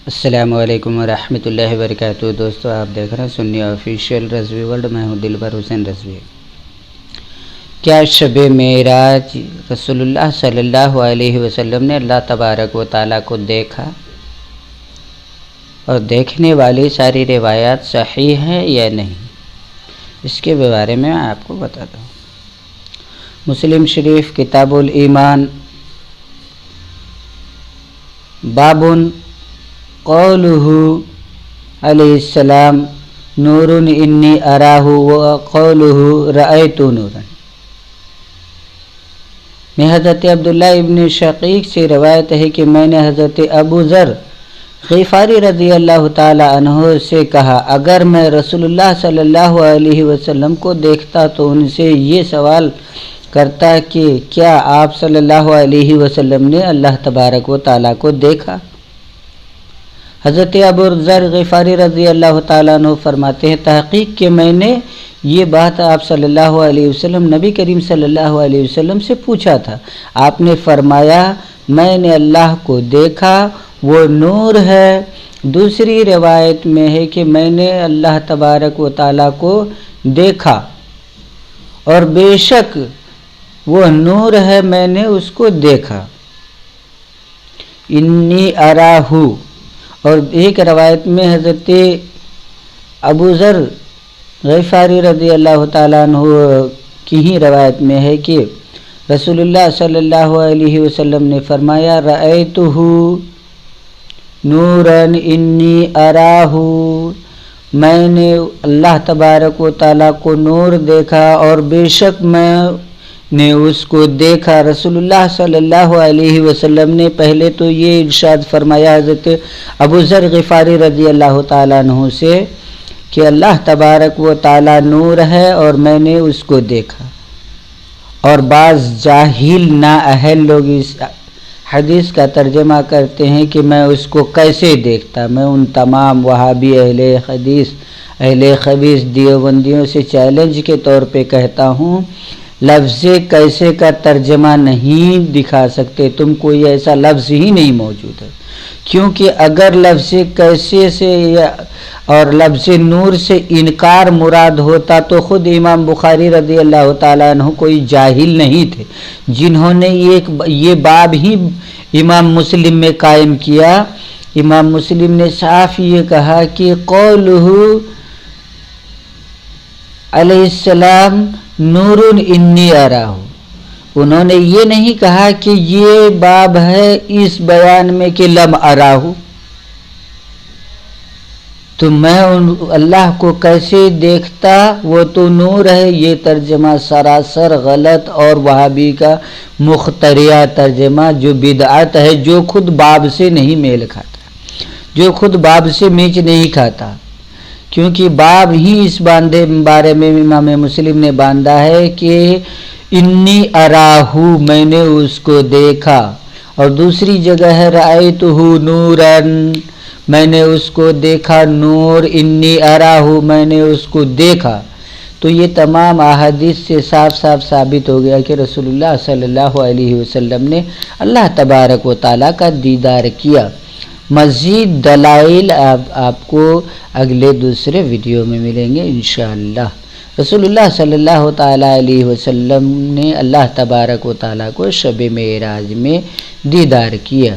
السلام علیکم ورحمۃ اللہ وبرکاتہ۔ دوستو، آپ دیکھ رہے ہیں سنی آفیشیل رضوی ورلڈ۔ میں ہوں دلبر حسین رضوی۔ کیا شب معراج رسول اللہ صلی اللہ علیہ وسلم نے اللہ تبارک و تعالیٰ کو دیکھا؟ اور دیکھنے والی ساری روایات صحیح ہیں یا نہیں، اس کے بارے میں آپ کو بتاتا ہوں۔ مسلم شریف کتاب الایمان، باب قولہ علیہ السلام نور انی اراہ وقولہ رأیت نورا۔ میں حضرت عبداللہ ابن شقیق سے روایت ہے کہ میں نے حضرت ابو ذر غفاری رضی اللہ تعالی عنہ سے کہا، اگر میں رسول اللہ صلی اللہ علیہ وسلم کو دیکھتا تو ان سے یہ سوال کرتا کہ کیا آپ صلی اللہ علیہ وسلم نے اللہ تبارک و تعالیٰ کو دیکھا؟ حضرت ابو ذر غفاری رضی اللہ تعالیٰ عنہ فرماتے ہیں، تحقیق کہ میں نے یہ بات آپ صلی اللہ علیہ وسلم نبی کریم صلی اللہ علیہ وسلم سے پوچھا تھا۔ آپ نے فرمایا، میں نے اللہ کو دیکھا، وہ نور ہے۔ دوسری روایت میں ہے کہ میں نے اللہ تبارک و تعالیٰ کو دیکھا اور بے شک وہ نور ہے، میں نے اس کو دیکھا۔ انی اراہو۔ اور ایک روایت میں حضرت ابو ذر غفاری رضی اللہ تعالیٰ عنہ کی ہی روایت میں ہے کہ رسول اللہ صلی اللہ علیہ وسلم نے فرمایا، رأیتہ نورا انی اراہ، میں نے اللہ تبارک و تعالیٰ کو نور دیکھا اور بے شک میں نے اس کو دیکھا۔ رسول اللہ صلی اللہ علیہ وسلم نے پہلے تو یہ ارشاد فرمایا حضرت ابو ذر غفاری رضی اللہ تعالیٰ عنہ سے کہ اللہ تبارک و تعالیٰ نور ہے اور میں نے اس کو دیکھا۔ اور بعض جاہل نااہل لوگ اس حدیث کا ترجمہ کرتے ہیں کہ میں اس کو کیسے دیکھتا۔ میں ان تمام وہابی اہل حدیث اہل خبیث دیوبندیوں سے چیلنج کے طور پہ کہتا ہوں، لفظ کیسے کا ترجمہ نہیں دکھا سکتے، تم کوئی ایسا لفظ ہی نہیں موجود ہے، کیونکہ اگر لفظ کیسے سے اور لفظ نور سے انکار مراد ہوتا تو خود امام بخاری رضی اللہ تعالیٰ عنہ کوئی جاہل نہیں تھے جنہوں نے یہ باب ہی امام مسلم میں قائم کیا۔ امام مسلم نے صاف یہ کہا کہ قولہ علیہ السلام نور انی اراہ۔ انہوں نے یہ نہیں کہا کہ یہ باب ہے اس بیان میں کہ لم اراہ، تو میں اللہ کو کیسے دیکھتا، وہ تو نور ہے۔ یہ ترجمہ سراسر غلط اور وہابی کا مخترعہ ترجمہ جو بدعت ہے، جو خود باب سے نہیں میل کھاتا، جو خود باب سے میچ نہیں کھاتا، کیونکہ باب ہی اس بارے میں امام مسلم نے باندھا ہے کہ انی اراہ، میں نے اس کو دیکھا۔ اور دوسری جگہ ہے رأیتہ نورا، میں نے اس کو دیکھا نور، انی اراہ، میں نے اس کو دیکھا۔ تو یہ تمام احادیث سے صاف صاف ثابت ہو گیا کہ رسول اللہ صلی اللہ علیہ وسلم نے اللہ تبارک و تعالیٰ کا دیدار کیا۔ مزید دلائل آپ کو اگلے دوسرے ویڈیو میں ملیں گے انشاءاللہ۔ رسول اللہ صلی اللہ تعالیٰ علیہ وسلم نے اللہ تبارک و تعالیٰ کو شب معراج میں دیدار کیا۔